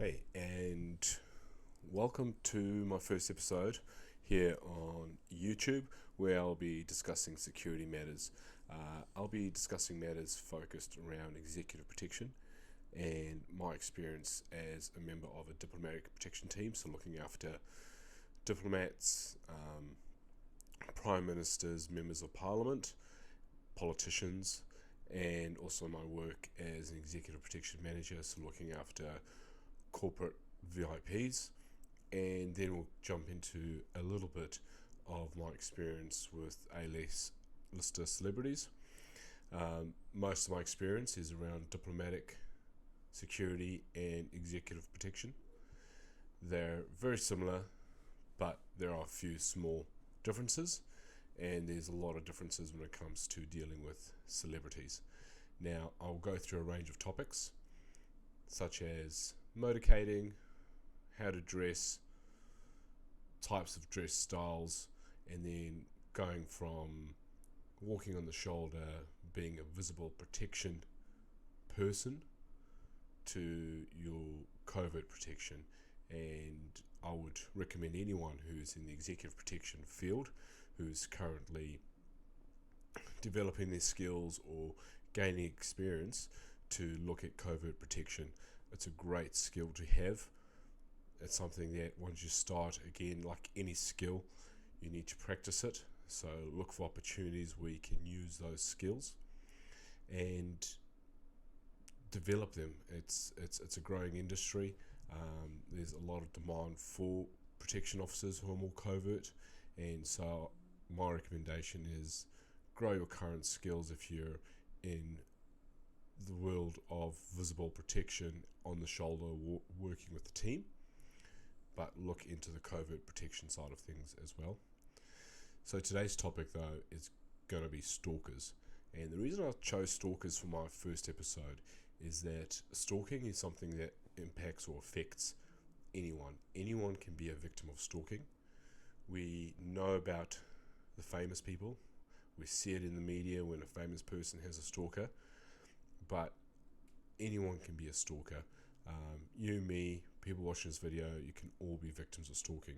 Hey, and welcome to my first episode here on YouTube, where I'll be discussing security matters. I'll be discussing matters focused around executive protection and my experience as a member of a diplomatic protection team, so looking after diplomats, prime ministers, members of parliament, politicians, and also my work as an executive protection manager, so looking after corporate VIPs, and then we'll jump into a little bit of my experience with A-lister celebrities. Most of my experience is around diplomatic, security, and executive protection. They're very similar, but there are a few small differences, and there's a lot of differences when it comes to dealing with celebrities. Now, I'll go through a range of topics, such as motorcading, how to dress, types of dress styles, and then going from walking on the shoulder, being a visible protection person, to your covert protection. And I would recommend anyone who's in the executive protection field, who's currently developing their skills or gaining experience, to look at covert protection. It's a great skill to have. It's something that once you start, again, like any skill, you need to practice it. So look for opportunities where you can use those skills and develop them. It's a growing industry. There's a lot of demand for protection officers who are more covert, and so my recommendation is grow your current skills if you're in the world of visible protection on the shoulder, working with the team, but look into the covert protection side of things as well. So today's topic, though, is going to be stalkers. And the reason I chose stalkers for my first episode is that stalking is something that impacts or affects anyone. Anyone can be a victim of stalking. We know about the famous people. We see it in the media when a famous person has a stalker. But anyone can be a stalker. You, me, people watching this video, you can all be victims of stalking.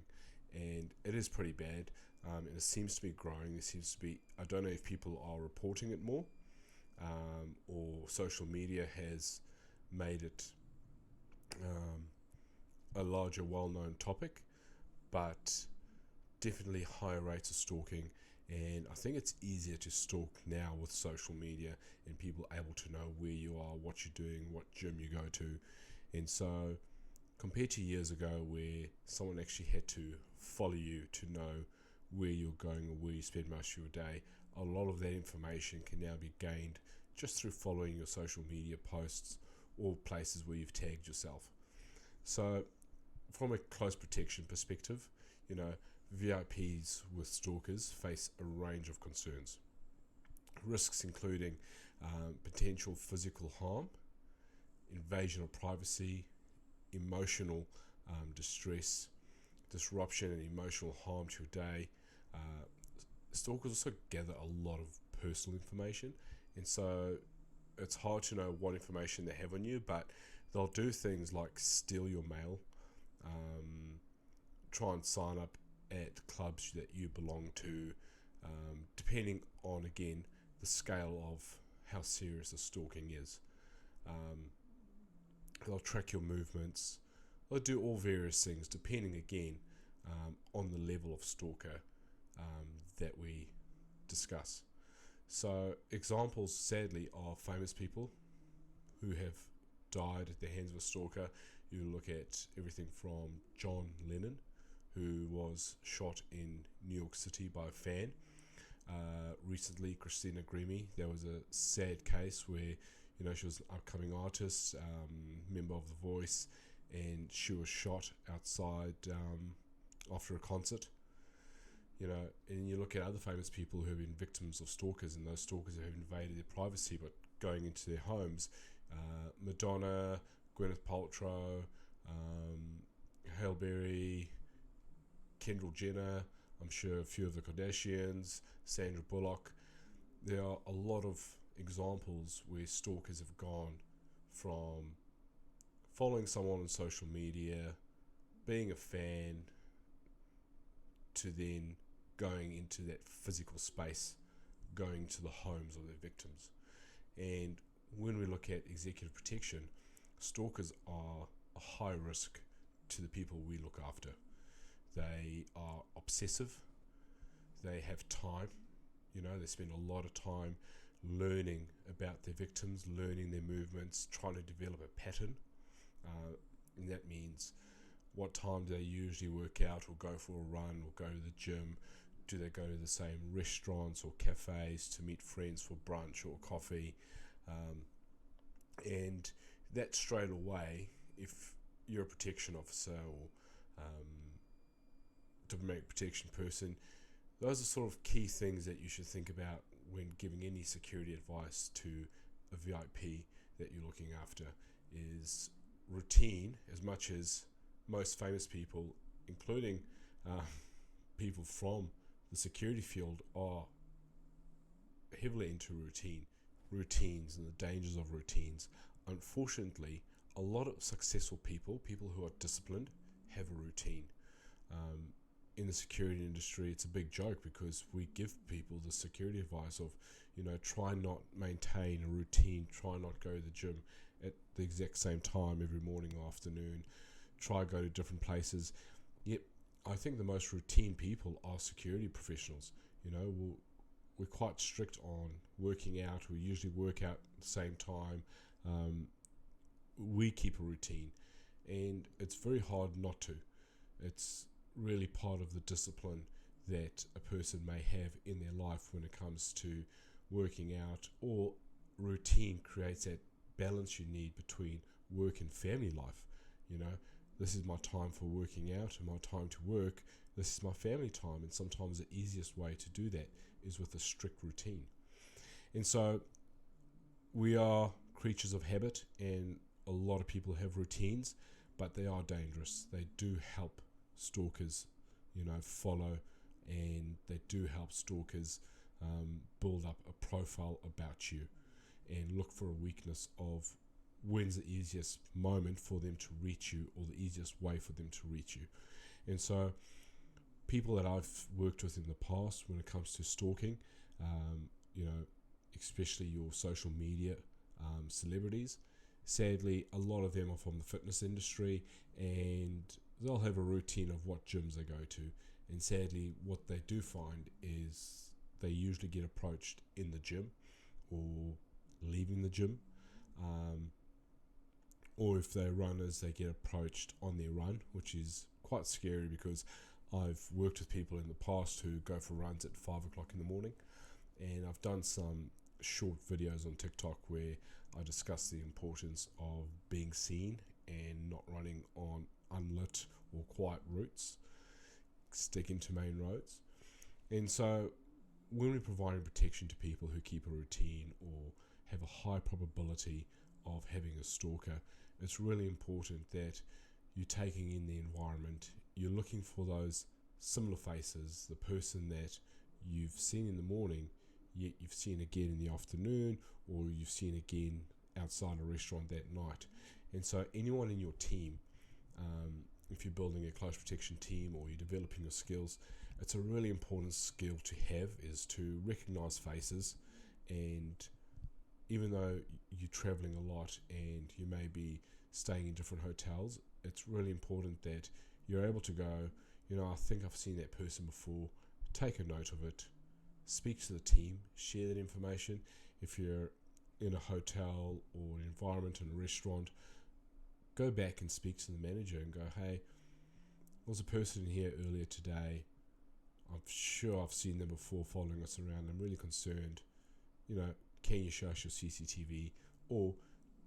And it is pretty bad. And it seems to be growing. It seems to be, I don't know if people are reporting it more, or social media has made it a larger, well-known topic, but definitely higher rates of stalking. And I think it's easier to stalk now with social media and people able to know where you are, what you're doing, what gym you go to. And so compared to years ago where someone actually had to follow you to know where you're going or where you spend most of your day, a lot of that information can now be gained just through following your social media posts or places where you've tagged yourself. So from a close protection perspective, VIPs with stalkers face a range of concerns. Risks including potential physical harm, invasion of privacy, emotional distress, disruption and emotional harm to your day. Stalkers also gather a lot of personal information, and so it's hard to know what information they have on you, but they'll do things like steal your mail, try and sign up at clubs that you belong to, depending on, again, the scale of how serious the stalking is. They'll track your movements. They'll do all various things, depending, again, on the level of stalker that we discuss. So examples, sadly, of famous people who have died at the hands of a stalker. You look at everything from John Lennon, who was shot in New York City by a fan. Recently, Christina Grimmie, there was a sad case where she was an upcoming artist, member of The Voice, and she was shot outside after a concert. And you look at other famous people who have been victims of stalkers, and those stalkers have invaded their privacy but going into their homes. Madonna, Gwyneth Paltrow, Halle Berry, Kendall Jenner, I'm sure a few of the Kardashians, Sandra Bullock. There are a lot of examples where stalkers have gone from following someone on social media, being a fan, to then going into that physical space, going to the homes of their victims. And when we look at executive protection, stalkers are a high risk to the people we look after. They are obsessive, they have time, they spend a lot of time learning about their victims, learning their movements, trying to develop a pattern. And that means what time do they usually work out or go for a run or go to the gym? Do they go to the same restaurants or cafes to meet friends for brunch or coffee? And that straight away, if you're a protection officer or diplomatic protection person, those are sort of key things that you should think about when giving any security advice to a VIP that you're looking after. Is routine, as much as most famous people, including people from the security field, are heavily into routines and the dangers of routines. Unfortunately, a lot of successful people who are disciplined, have a routine. In the security industry, it's a big joke because we give people the security advice of, try not maintain a routine, try not go to the gym at the exact same time every morning or afternoon, try go to different places. Yet, I think the most routine people are security professionals. We're quite strict on working out. We usually work out at the same time. We keep a routine, and it's very hard not to. It's really part of the discipline that a person may have in their life when it comes to working out, or routine creates that balance you need between work and family life. This is my time for working out and my time to work. This is my family time, and sometimes the easiest way to do that is with a strict routine. And so we are creatures of habit, and a lot of people have routines, but they are dangerous. They do help stalkers, follow, and they do help stalkers build up a profile about you and look for a weakness of when's the easiest moment for them to reach you, or the easiest way for them to reach you. And so people that I've worked with in the past when it comes to stalking, especially your social media celebrities, sadly a lot of them are from the fitness industry, and they'll have a routine of what gyms they go to, and sadly what they do find is they usually get approached in the gym or leaving the gym, or if they're runners, they get approached on their run, which is quite scary because I've worked with people in the past who go for runs at 5 o'clock in the morning, and I've done some short videos on TikTok where I discuss the importance of being seen and not running on unlit or quiet routes, sticking to main roads. And so when we're providing protection to people who keep a routine or have a high probability of having a stalker, it's really important that you're taking in the environment, you're looking for those similar faces, the person that you've seen in the morning, yet you've seen again in the afternoon, or you've seen again outside a restaurant that night. And so anyone in your team, if you're building a close protection team or you're developing your skills, it's a really important skill to have, is to recognize faces. And even though you're traveling a lot and you may be staying in different hotels, it's really important that you're able to go, I think I've seen that person before, take a note of it, speak to the team, share that information. If you're in a hotel or an environment in a restaurant, go back and speak to the manager and go, hey, there was a person here earlier today. I'm sure I've seen them before following us around. I'm really concerned. Can you show us your CCTV? Or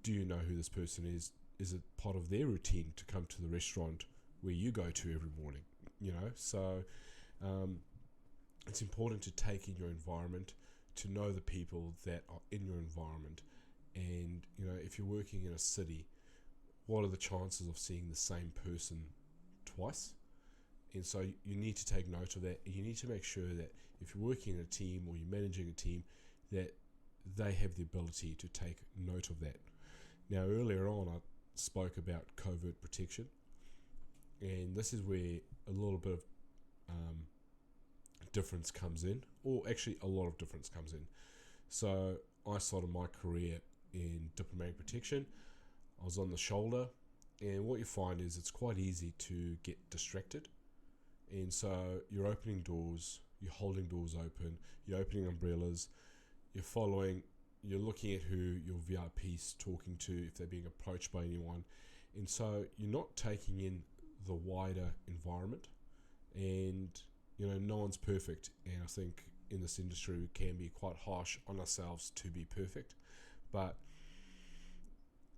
do you know who this person is? Is it part of their routine to come to the restaurant where you go to every morning? So it's important to take in your environment, to know the people that are in your environment. And, if you're working in a city, what are the chances of seeing the same person twice? And so you need to take note of that. You need to make sure that if you're working in a team or you're managing a team, that they have the ability to take note of that. Now, earlier on, I spoke about covert protection, and this is where a little bit of difference comes in, or actually a lot of difference comes in. So I started my career in diplomatic protection. I was on the shoulder, and what you find is it's quite easy to get distracted. And so you're opening doors, you're holding doors open, you're opening umbrellas, you're looking at who your VIP's talking to, if they're being approached by anyone. And so you're not taking in the wider environment. And, no one's perfect. And I think in this industry we can be quite harsh on ourselves to be perfect. But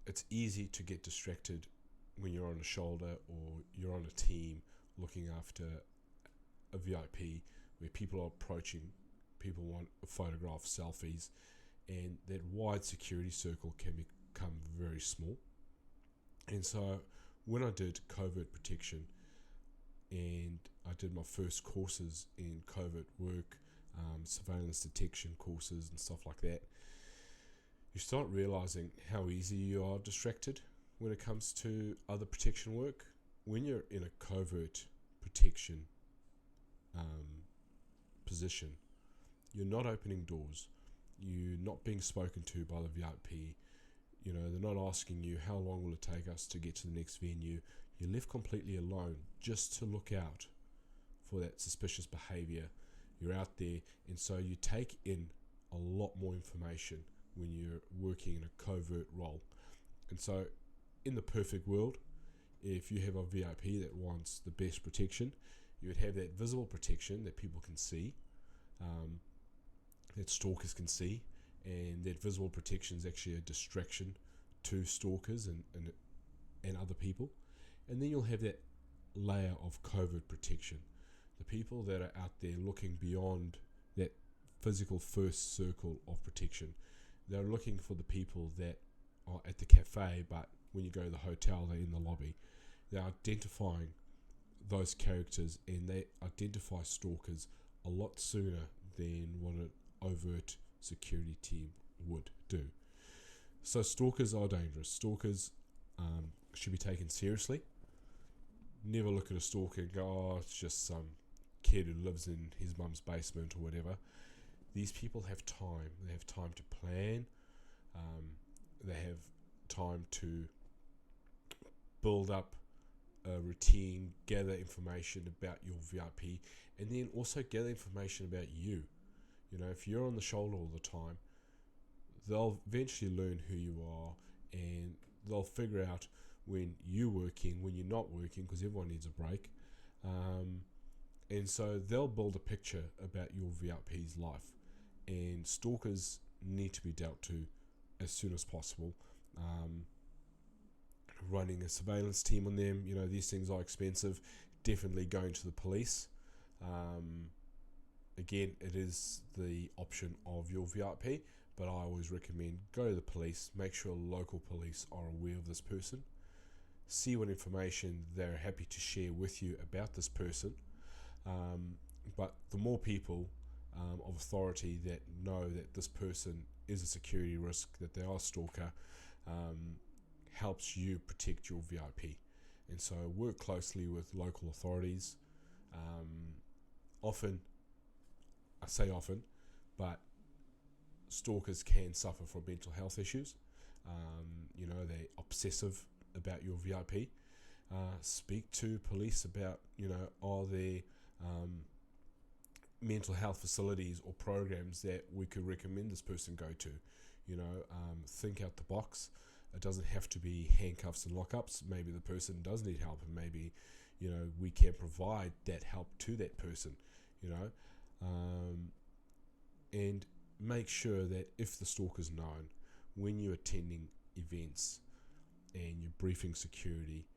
it's easy to get distracted when you're on a shoulder or you're on a team looking after a VIP where people are approaching, people want photographs, selfies, and that wide security circle can become very small. And so when I did covert protection and I did my first courses in covert work, surveillance detection courses and stuff like that, you start realizing how easy you are distracted when it comes to other protection work. When you're in a covert protection position, you're not opening doors, you're not being spoken to by the VIP, they're not asking you how long will it take us to get to the next venue. You're left completely alone just to look out for that suspicious behavior. You're out there, and so you take in a lot more information when you're working in a covert role. And so in the perfect world, if you have a VIP that wants the best protection, you would have that visible protection that people can see, that stalkers can see, and that visible protection is actually a distraction to stalkers and other people. And then you'll have that layer of covert protection, the people that are out there looking beyond that physical first circle of protection. They're looking for the people that are at the cafe, but when you go to the hotel, they're in the lobby. They're identifying those characters, and they identify stalkers a lot sooner than what an overt security team would do. So stalkers are dangerous. Stalkers should be taken seriously. Never look at a stalker and go, oh, it's just some kid who lives in his mum's basement or whatever. These people have time. They have time to plan. They have time to build up a routine, gather information about your VIP, and then also gather information about you. If you're on the shoulder all the time, they'll eventually learn who you are, and they'll figure out when you're working, when you're not working, because everyone needs a break. And so they'll build a picture about your VIP's life, and stalkers need to be dealt to as soon as possible. Running a surveillance team on them, these things are expensive. Definitely going to the police. Again, it is the option of your VIP, but I always recommend go to the police, make sure local police are aware of this person, see what information they're happy to share with you about this person. But the more people of authority that know that this person is a security risk, that they are a stalker, helps you protect your VIP. And so work closely with local authorities. Often, but stalkers can suffer from mental health issues. They're obsessive about your VIP. Speak to police about, are there mental health facilities or programs that we could recommend this person go to. Think out the box. It doesn't have to be handcuffs and lockups. Maybe the person does need help, and maybe we can provide that help to that person. And make sure that if the stalker's known, when you're attending events and you're briefing security,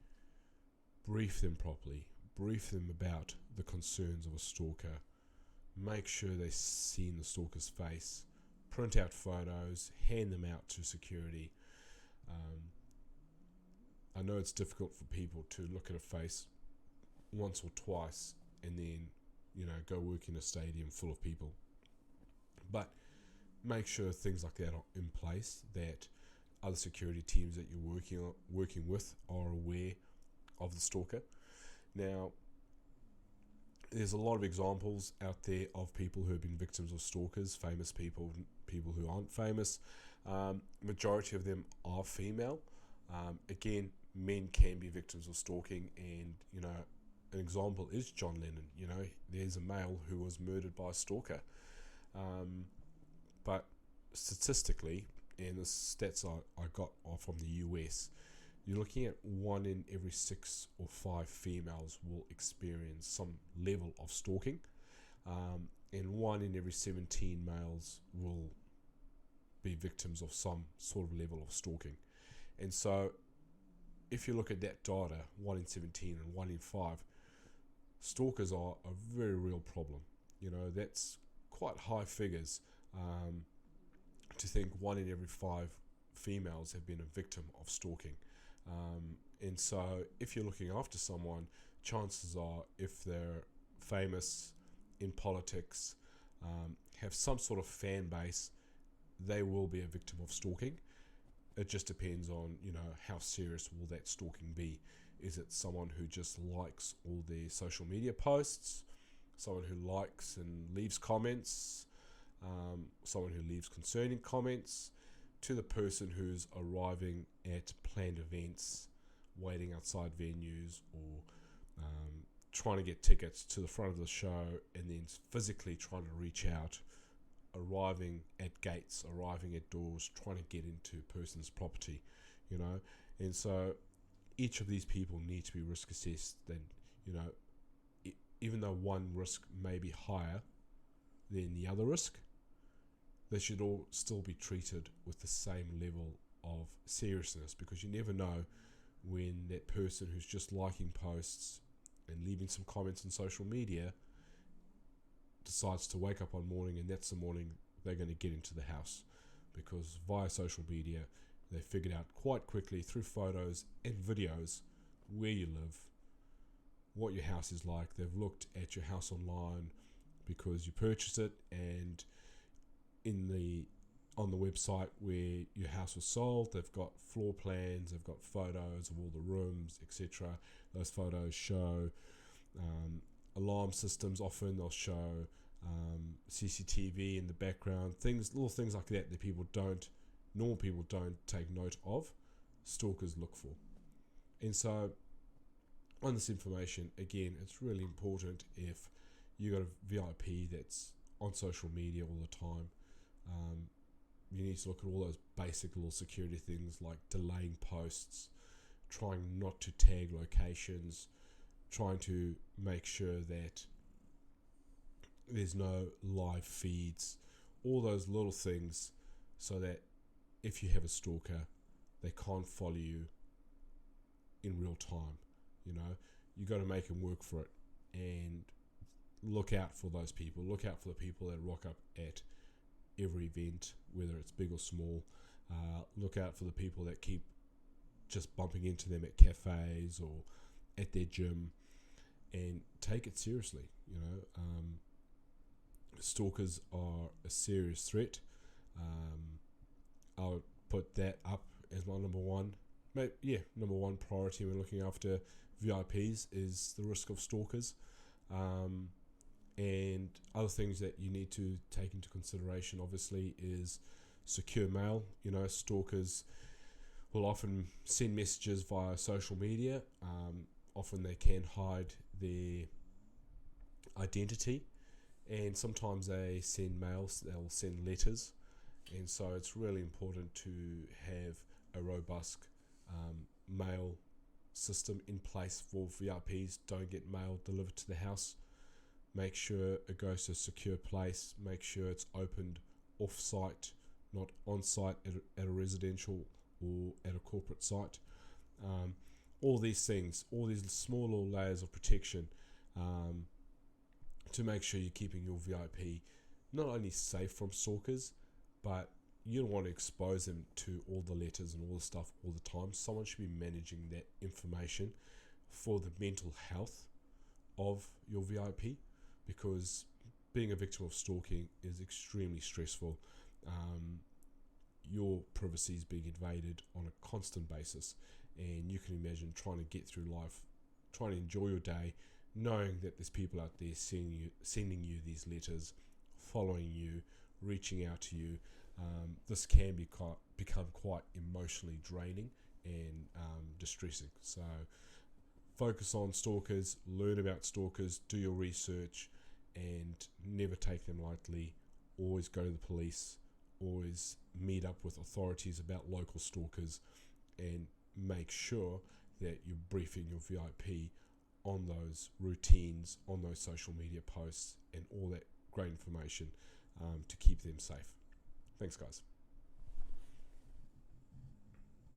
brief them properly. Brief them about the concerns of a stalker. Make sure they've seen the stalker's face. Print out photos, hand them out to security. I know it's difficult for people to look at a face once or twice and then, go work in a stadium full of people. But make sure things like that are in place, that other security teams that you're working with are aware of the stalker. Now, there's a lot of examples out there of people who have been victims of stalkers, famous people, people who aren't famous. Majority of them are female. Again, men can be victims of stalking, and an example is John Lennon. There's a male who was murdered by a stalker. But statistically, and the stats I got are from the US, you're looking at 1 in every 6 or 5 females will experience some level of stalking, and 1 in every 17 males will be victims of some sort of level of stalking. And so if you look at that data, 1 in 17 and 1 in 5, stalkers are a very real problem. That's quite high figures, to think 1 in every 5 females have been a victim of stalking. And so if you're looking after someone, chances are, if they're famous, in politics, have some sort of fan base, they will be a victim of stalking. It just depends on, how serious will that stalking be. Is it someone who just likes all their social media posts, someone who likes and leaves comments, someone who leaves concerning comments, to the person who's arriving at planned events, waiting outside venues, or trying to get tickets to the front of the show, and then physically trying to reach out, arriving at gates, arriving at doors, trying to get into a person's property, and so each of these people need to be risk assessed. Then, even though one risk may be higher than the other risk, they should all still be treated with the same level of seriousness, because you never know when that person who's just liking posts and leaving some comments on social media decides to wake up one morning, and that's the morning they're going to get into the house, because via social media they figured out quite quickly through photos and videos where you live, what your house is like. They've looked at your house online because you purchased it, and on the website where your house was sold, they've got floor plans, they've got photos of all the rooms, etc. Those photos show alarm systems. Often they'll show CCTV in the background, little things like that normal people don't take note of, stalkers look for. And so on this information, again, it's really important. If you got a VIP that's on social media all the time, you need to look at all those basic little security things, like delaying posts, trying not to tag locations, trying to make sure that there's no live feeds, all those little things, so that if you have a stalker, they can't follow you in real time. You got to make them work for it, and look out for those people. Look out for the people that rock up at every event, whether it's big or small. Look out for the people that keep just bumping into them at cafes or at their gym, and take it seriously. Stalkers are a serious threat. I would put that up as my number one priority when looking after VIPs, is the risk of stalkers. And other things that you need to take into consideration, obviously, is secure mail. Stalkers will often send messages via social media. Often they can hide their identity, and sometimes they send mails, they'll send letters. And so it's really important to have a robust mail system in place for VIPs. Don't get mail delivered to the house. Make sure it goes to a secure place. Make sure it's opened off-site, not on-site at a residential or at a corporate site. All these things, all these small little layers of protection, to make sure you're keeping your VIP not only safe from stalkers, but you don't want to expose them to all the letters and all the stuff all the time. Someone should be managing that information for the mental health of your VIP, because being a victim of stalking is extremely stressful. your privacy is being invaded on a constant basis, and you can imagine trying to get through life, trying to enjoy your day, knowing that there's people out there sending you these letters, following you, reaching out to you. This can become quite emotionally draining and distressing. So focus on stalkers, learn about stalkers, do your research, and never take them lightly. Always go to the police, always meet up with authorities about local stalkers, and make sure that you're briefing your VIP on those routines, on those social media posts, and all that great information to keep them safe. Thanks, guys.